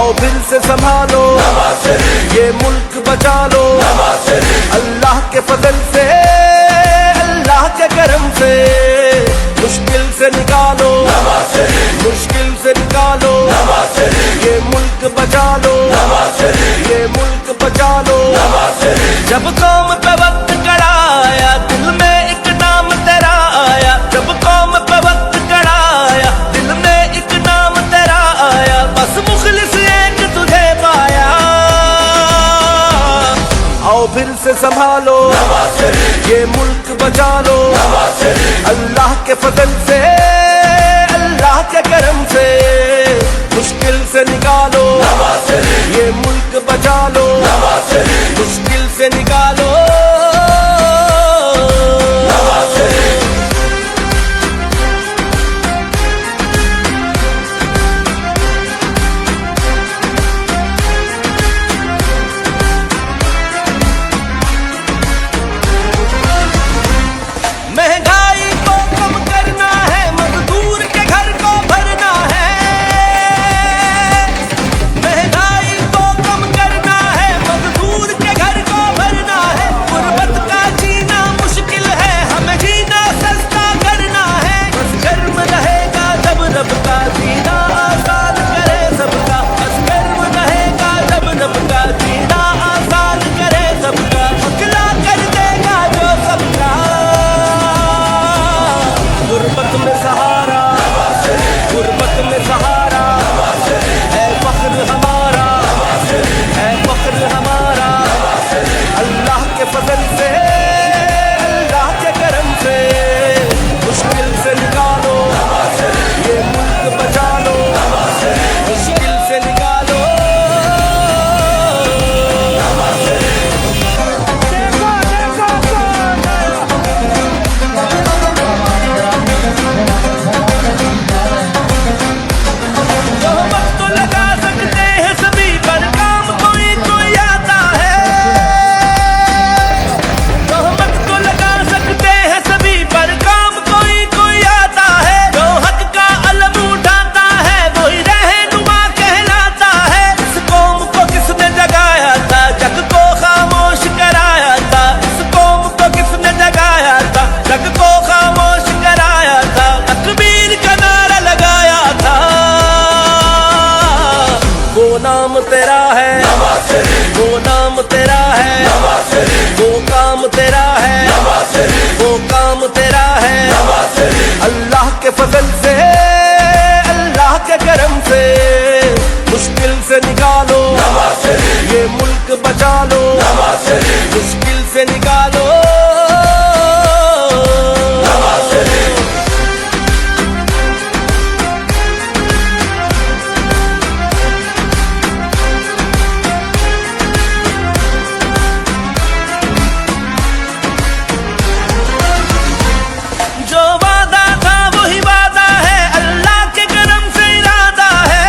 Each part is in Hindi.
आओ फिर से संभालो, ये मुल्क बचा लो। अल्लाह के फजल से, अल्लाह के करम से, मुश्किल से निकालो, मुश्किल से निकालो, ये मुल्क बचा लो, ये मुल्क बचा लो। जब कौम पे वक्त कड़ा आया, दिल में एक नाम तेरा आया। जब कौम पे वक्त कड़ा आया, दिल में एक नाम तेरा आया। बस मुखलिस एक तुझे पाया, आओ फिर से संभालो, ये मुल्क बचा लो। अल्लाह के फजल से, अल्लाह के करम से, मुश्किल से निकालो, ये मुल्क बचा लो, मुश्किल से निकालो। महंगाई को कम करना है, मजदूर के घर को भरना है। महंगाई को कम करना है, मजदूर के घर को भरना है। गुर्बत का जीना मुश्किल है, हमें जीना सस्ता करना है। बस गर्म रहेगा जब रब का जीना आसान करे सबका। बस गर्म रहेगा जब रब का जीना आसान करे सबका। अगला कर देगा जो सबका, गुर्बत में सहारा, गुर्बत में सहारा है फख्र हमारा, है फख्र हमारा। अल्लाह के फजल से, अल्लाह के करम से, मुश्किल से निकालो, ये मुल्क बचा लो, मुश्किल से निकालो। तोहमत तो लगा सकते हैं सभी पर, काम कोई कोई आता है। तोहमत तो लगा सकते हैं सभी पर, काम कोई कोई आता है। जो हक का अलम उठाता है, वही रहनुमा कहलाता है। इस कौम को किसने जगाया था, जग को खामोश कराया था। इस कौम को किसने जगाया था, जग को खामोश कराया था। तकबीर का नारा लगाया था, वो नाम तेरा है, वो नाम तेरा है, वो काम तेरा है, वो काम तेरा है। अल्लाह के फजल से, अल्लाह के करम से, मुश्किल से निकालो, ये मुल्क बचा लो, मुश्किल से निकालो। जो वादा था वही वादा है, अल्लाह के करम से इरादा है।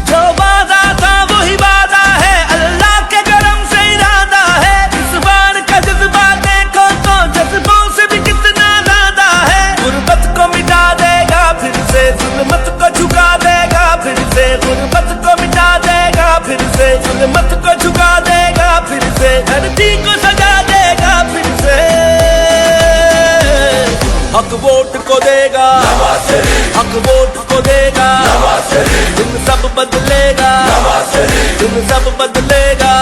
जो वादा था वही वादा है, अल्लाह के करम से इरादा है। इस बार का जज्बा देखो तो जज्बों से भी कितना ज्यादा है। गुर्बत को मिटा देगा फिर से, जुल्मत को झुका देगा फिर से। गुर्बत को मिटा देगा फिर से, जुल्मत को झुका देगा फिर से। धरती को सजा देगा फिर से, हक वोट को देगा, हक वोट को देगा। दिन सब बदलेगा, दिन सब बदलेगा।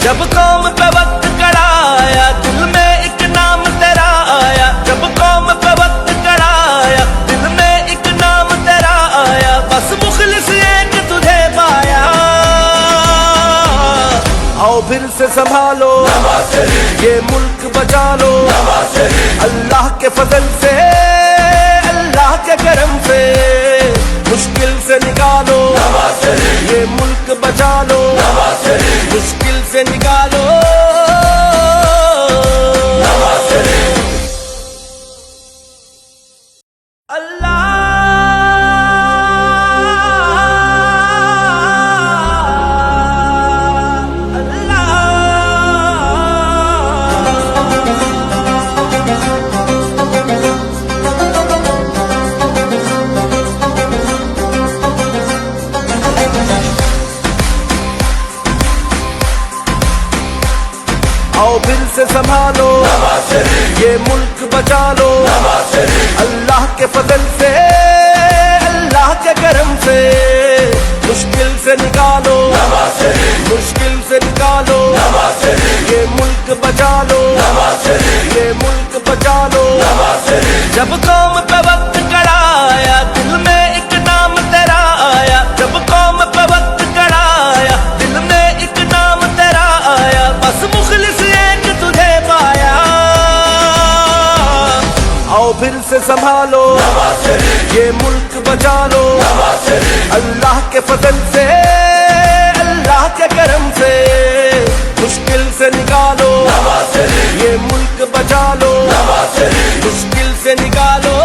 जब कौम पे वक्त कड़ा आया, दिल में एक नाम तेरा आया। जब कौम पे वक्त कड़ा आया, दिल में एक नाम तेरा आया। बस मुखलिस एक तुझे पाया, आओ फिर से संभालो, ये मुल्क बचा लो। अल्लाह के फजल से, अल्लाह के करम से, मुश्किल से निकालो, ये मुल्क बचा लो, मुश्किल से निकालो। आओ फिर से संभालो, ये मुल्क बचा लो। अल्लाह के फजल से, अल्लाह के करम से, मुश्किल से निकालो, मुश्किल से निकालो, ये मुल्क बचा लो, ये मुल्क बचा लो। जब कौम पे वक्त कड़ा आया, दिल में एक नाम तेरा आया। जब कौम पे वक्त कड़ा आया, दिल में एक नाम तेरा आया। बस मुखलिस एक तुझे पाया, आओ फिर से संभालो, ये मुल्क बचा लो। अल्लाह के फजल से, अल्लाह के करम से, मुश्किल से निकालो, ये मुल्क बचा लो, मुश्किल से निकालो।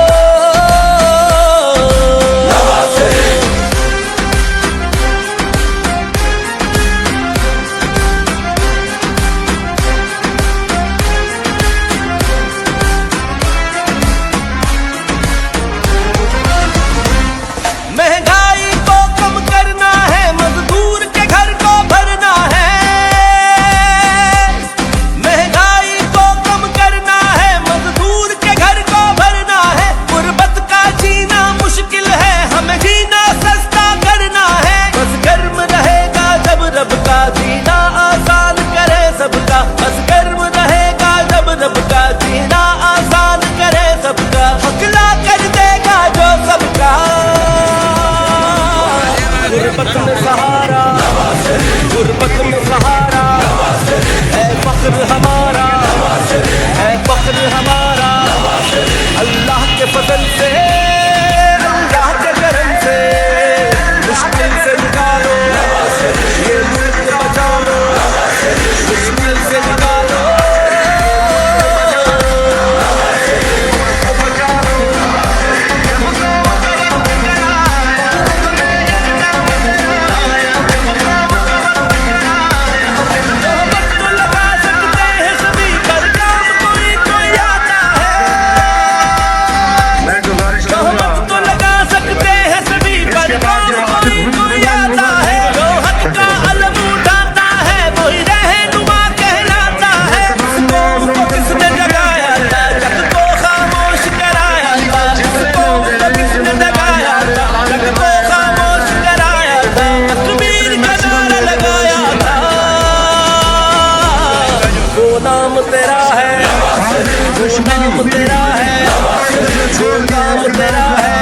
महंगाई को कम करना है, मजदूर के घर को भरना है। महंगाई को कम करना है, मजदूर के घर को भरना है। गुर्बत का जीना मुश्किल है, हमें जीना सस्ता करना है। बस गर्म रहेगा जब रब का जीना आसान करे सबका। बस गर्म रहेगा जब रब का जीना आसान करे सबका। हकला कर देगा जो सबका। गुर्बत में सहारा, गुर्बत में सहारा, है फख्र हमारा, है फख्र हमारा। अल्लाह के फजल से, अल्लाह के करम से, मुश्किल से निकालो, ये मुल्क बचा लो, मुश्किल से निकालो। नाम तेरा है, वो नाम तेरा है, जो नाम तेरा है,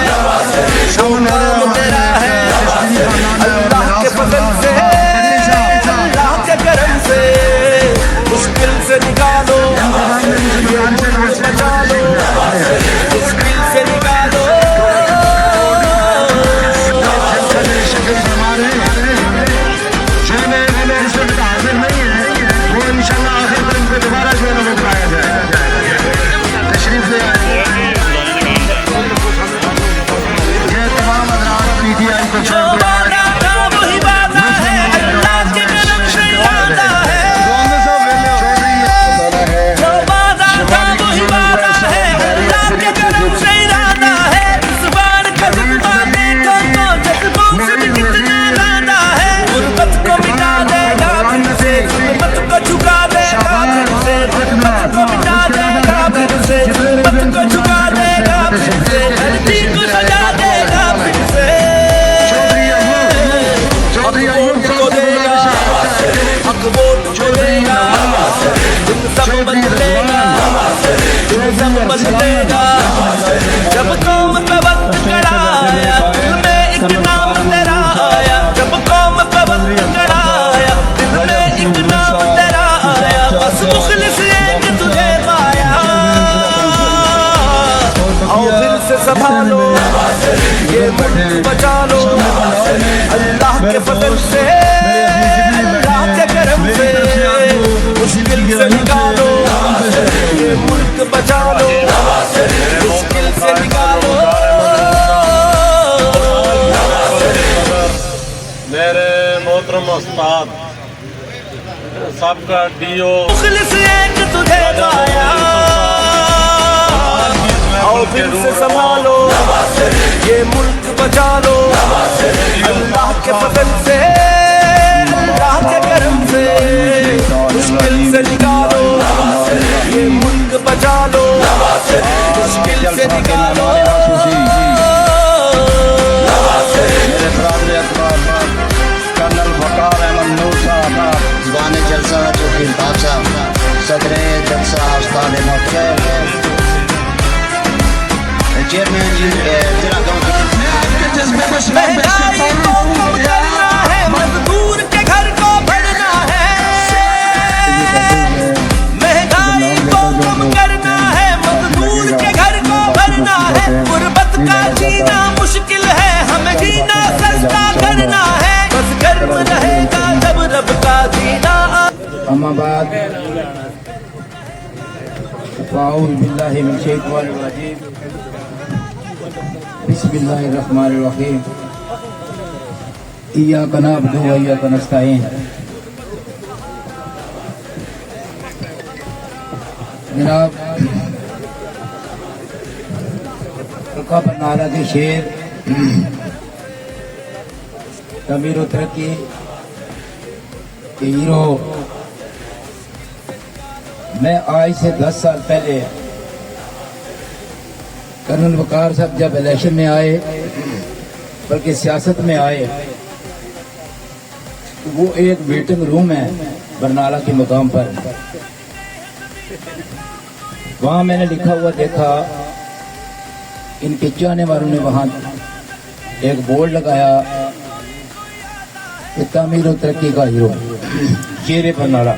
वो नाम तेरा है। अल्लाह के फजल से, अल्लाह के करम से, मुश्किल से निकालो, ये मुल्क बचा लो, मुश्किल से निकालो। बदलेगा जब कौम पे वक्त कड़ा आया, दिल में एक नाम तेरा आया। जब कौम पे वक्त कड़ा आया, दिल में एक नाम तेरा आया। बस मुखलिस एक तुझे पाया, आओ फिर से संभालो, ये मुल्क बचा लो। अल्लाह के फजल से, अल्लाह के करम से, मुश्किल से निकालो, ये मुल्क बचा लो, मुश्किल से निकालो। मेरे मोहतरम उस्ताद सबका डीओ, मुखलिस एक तुझे पाया, आओ फिर से संभालो, ये मुल्क बचा लो। अल्लाह के फजल से, अल्लाह के करम से, मुश्किल से निकालो, अम्मा बाद अऊज़ु बिल्लाहि मिनश शैतानिर रजीम बिस्मिल्लाहिर रहमानिर रहीम इय्याका नअबुदु व इय्याका नस्तईन। जनाब हल्का बरनाला के शेर तमीर तरक्की हीरो, मैं आज से 10 साल पहले कर्नल वकार साहब जब इलेक्शन में आए, बल्कि सियासत में आए, तो वो एक मीटिंग रूम है बरनाला के मुकाम पर, वहां मैंने लिखा हुआ देखा, इनके चाहने वालों ने वहां एक बोर्ड लगाया कि तामीर और तरक्की का हीरो शेर बरनाला।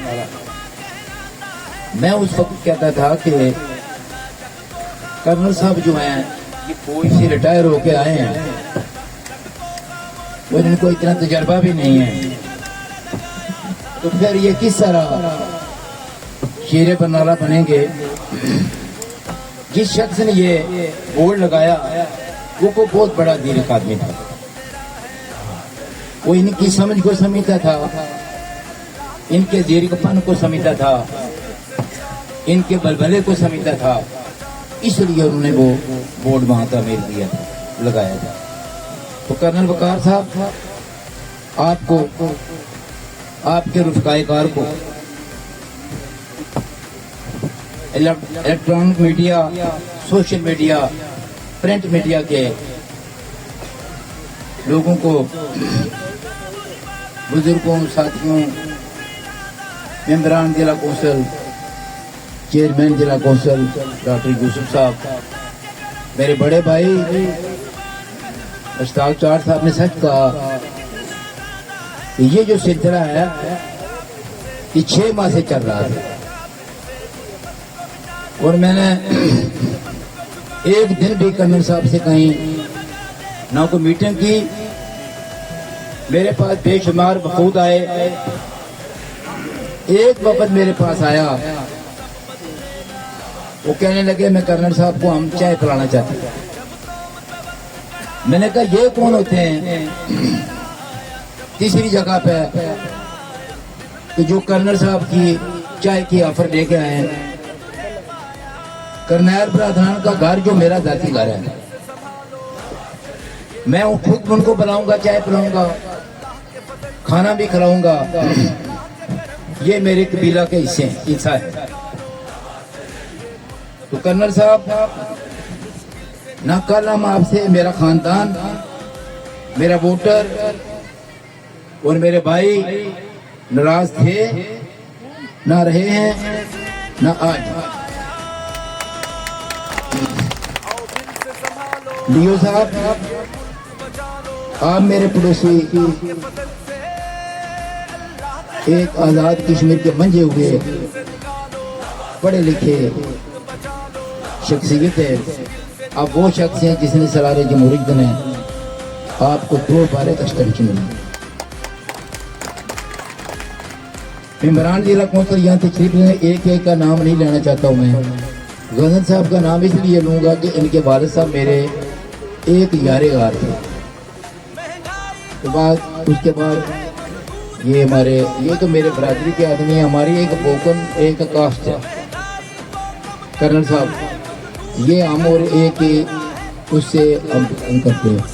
मैं उस वक्त कहता था कि कर्नल साहब जो हैं ये फौज से रिटायर होके आए हैं, वो इनको इतना तजर्बा भी नहीं है, तो फिर ये किस तरह शेर बरनाला बनेंगे। जिस शख्स ने ये बोर्ड लगाया वो को बहुत बड़ा दीर्घ आदमी था, वो इनकी समझ को समझता था, इनके दीर्घपन को समझता था, इनके बलबले को समझता था, इसलिए उन्होंने वो बोर्ड वहां तामीर किया था, लगाया था। तो कर्नल वकार साहब, आपको, आपके रुफ़काए कार को, electronic media, social media, print media के लोगों को, बुजुर्गों, साथियों, मेंबरान जिला कौंसिल, चेयरमैन जिला कौंसिल डॉक्टर यूसुफ साहब, मेरे बड़े भाई मुश्ताक चार साहब ने सच कहा कि ये जो सिलसिला है ये 6 माह से चल रहा था, और मैंने एक दिन भी कर्नल साहब से कहीं ना कोई मीटिंग की। मेरे पास बेशुमार वफूद आए, एक वक्त मेरे पास आया, वो कहने लगे मैं कर्नल साहब को हम चाय पिलाना चाहते हैं। मैंने कहा ये कौन होते हैं तीसरी जगह पे कि जो कर्नल साहब की चाय की ऑफर लेके आए हैं। करनैल बरादरान का घर जो मेरा जाती घर है, मैं खुद उनको बुलाऊंगा, चाय पिलाऊंगा, खाना भी खिलाऊंगा, ये मेरे कबीला के हिस्सा है। तो कर्नल साहब, ना कल हम आपसे, मेरा खानदान, मेरा वोटर और मेरे भाई नाराज थे, ना रहे हैं, ना आज। लियो साहब, आप मेरे पड़ोसी, एक आजाद कश्मीर के मंजे हुए पढ़े लिखे शख्सियत है। आप वो शख्स हैं जिसने सरारे जमहूरियत ने आपको 2 बार एक्सटेंशन मिली। मेंबरान जिला कौंसिल यहाँ तशरीफ लेने, एक का नाम नहीं लेना चाहता हूँ मैं। गजन साहब का नाम इसलिए लूंगा कि इनके वालिद साहब मेरे एक यारेगार थे। तो उसके बाद ये हमारे, ये तो मेरे बरादरी के आदमी है, हमारी एक बोकन, एक कास्ट है। कर्नल साहब ये हम और एक ही उससे हम करते हैं।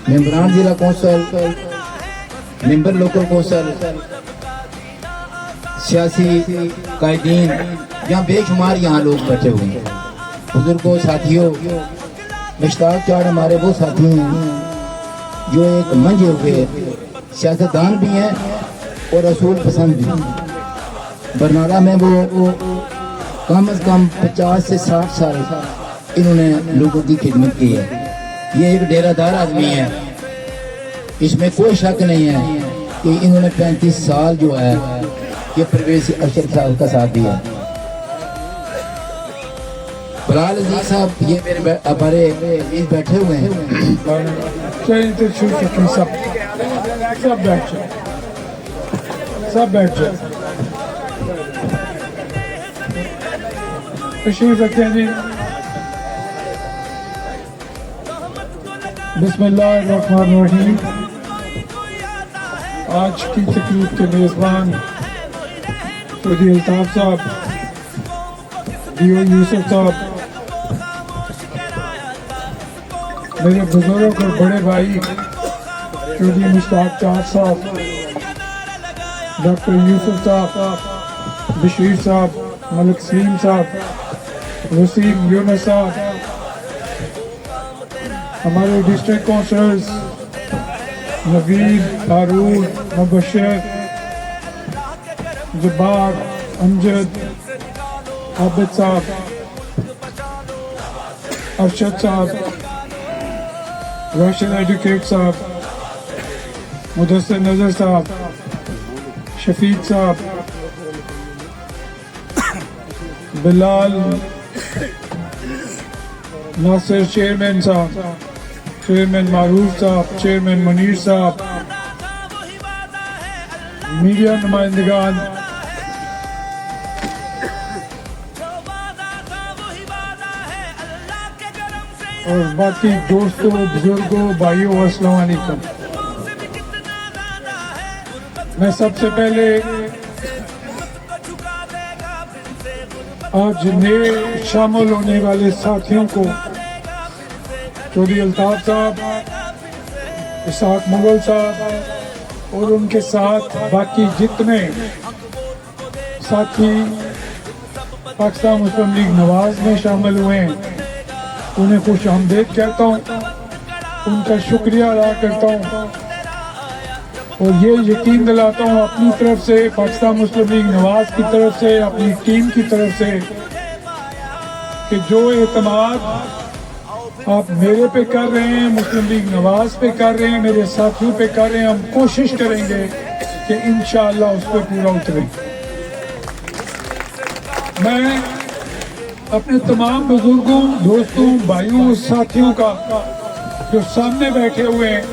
मेंबरान जिला कौंसिल, मेंबर लोकल कौंसिल, सियासी कायदीन, यहाँ बेशुमार यहाँ लोग बैठे हुए हैं। बुजुर्गों, साथियों, मुश्ताक चाड़ हमारे वो साथी हैं जो एक मंझे हुए सियासतदान भी हैं और रसूल पसंद भी। बरनाला में वो कम से कम 50 से 60 साल इन्होंने लोगों की खिदमत की है। ये एक डेरादार आदमी है, इसमें कोई शक नहीं है कि इन्होंने 35 साल जो है ये परवेज अशरफ साहब का साथ दिया। बलाल अजीज साहब ये मेरे हमारे बैठे हुए हैं। सब बैठ जाए। तशरीफ रखते हैं जी। बिस्मिल्लाहिर्रहमानिर्रहीम। आज की तकरीब के मेज़बान चौधरी अल्ताफ साहब, डीओ यूसुफ साहब, मेरे बुजुर्ग और बड़े भाई चौधरी मुश्ताक चार साहब, डॉक्टर यूसुफ साहब, बशीर साहब, मलिक सलीम साहब, वसीम यूनुस साहब, हमारे डिस्ट्रिक्ट काउंसलर्स नवीद, हारून, मुबशर, जुबार, अमजद, आबिद साहब, अरशद साहब, रोशन एडवोकेट साहब, मुदस्सिर नजर साहब, शफीक साहब, बिलाल नासिर चेयरमैन साहब, चेयरमैन मारूफ साहब, चेयरमैन मुनीर साहब, मीडिया नुमाइंदगान, और बाकी दोस्तों, बुजुर्गों, भाइयों, अस्सलाम वालेकुम। मैं सबसे पहले आज नए शामिल होने वाले साथियों को, चौधरी अल्ताफ साहब, इसाक मुगल साहब और उनके साथ बाकी जितने साथी पाकिस्तान मुस्लिम लीग नवाज में शामिल हुए हैं, उन्हें खुश आमदीद कहता हूँ, उनका शुक्रिया अदा करता हूँ और ये यकीन दिलाता हूँ अपनी तरफ से, पाकिस्तान मुस्लिम लीग नवाज की तरफ से, अपनी टीम की तरफ से, कि जो एतमाद आप मेरे पे कर रहे हैं, मुस्लिम लीग नवाज पे कर रहे हैं, मेरे साथियों पे कर रहे हैं, हम कोशिश करेंगे कि इंशाअल्लाह उस पर पूरा उतरें। मैं अपने तमाम बुजुर्गों, दोस्तों, भाइयों, साथियों का जो सामने बैठे हुए हैं,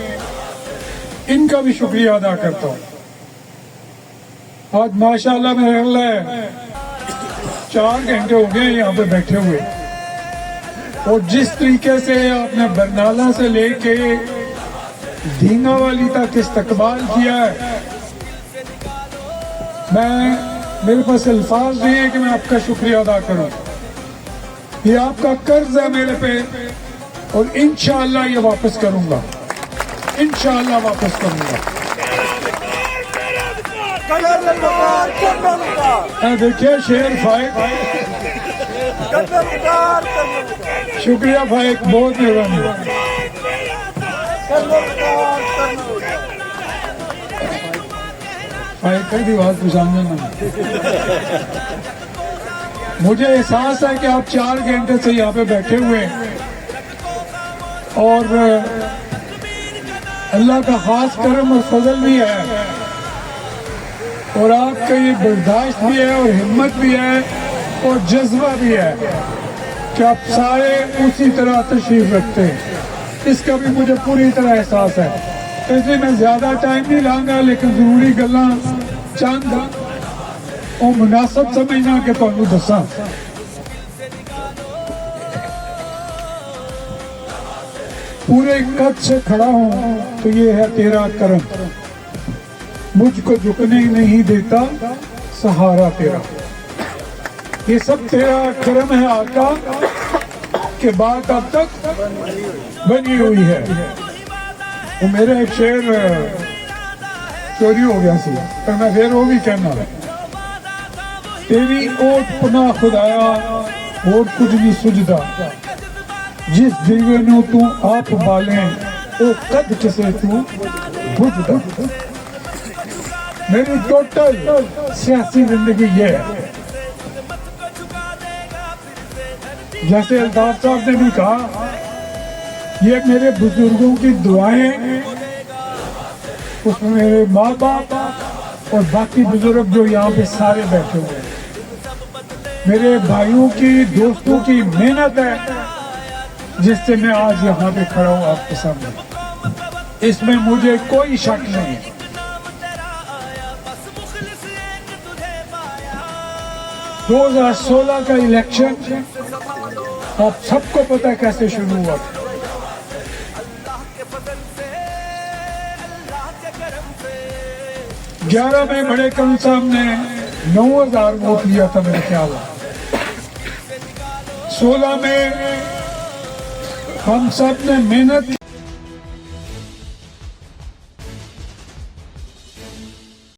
इनका भी शुक्रिया अदा करता हूँ। आज माशाल्लाह मेरा ख्याल है 4 घंटे हो गए यहाँ पे बैठे हुए, और जिस तरीके से आपने बरनाला से लेके धींगा वाली तक इस्तकबाल किया है, मेरे पास अल्फाज नहीं है कि मैं आपका शुक्रिया अदा करूं। ये आपका कर्ज है मेरे पे, और इंशाअल्लाह ये वापस करूंगा, इंशाअल्लाह वापस करूंगा। देखिए शेर फाइक, शुक्रिया फाइक, बहुत मेहरबानी। फाइक की बात को सामने ना, मुझे एहसास है कि आप 4 घंटे से यहाँ पे बैठे हुए हैं, और अल्लाह का खास करम और फजल भी है, और आपका ये बर्दाश्त भी है, और हिम्मत भी है, और जज्बा भी है कि आप सारे उसी तरह तशरीफ रखते हैं। इसका भी मुझे पूरी तरह एहसास है, इसलिए मैं ज्यादा टाइम नहीं लाऊंगा, लेकिन जरूरी गल्लां चंद और मुनासिब समझना कि तुहानू दसां। पूरे कद से खड़ा हूं तो ये है तेरा करम, मुझको झुकने नहीं देता सहारा तेरा। ये सब तेरा करम है आका, के बात अब तक बनी हुई है। वो मेरा एक शेर चोरी हो गया सी, पर मैं फिर वो भी कहना, तेरी ओट पना खुदाया और कुछ नहीं सुझदा, जिस दीवे नू तू आप बाले ओ कद किसे तू बुझदा। मेरी टोटल सियासी जिंदगी ये है। जैसे अल्ताफ साहब ने भी कहा, ये मेरे बुजुर्गों की दुआएं, उसमें मेरे माँ बाप और बाकी बुजुर्ग जो यहाँ पे सारे बैठे हुए हैं, मेरे भाइयों की, दोस्तों की मेहनत है जिससे मैं आज यहाँ पे खड़ा हूँ आपके सामने। इसमें मुझे कोई शक नहीं है। 2016 का इलेक्शन आप सबको पता है कैसे शुरू हुआ था। 11 में बड़े कम साहब ने 9,000 वोट लिया था मेरे ख्याल में। 16 में हम सब ने मेहनत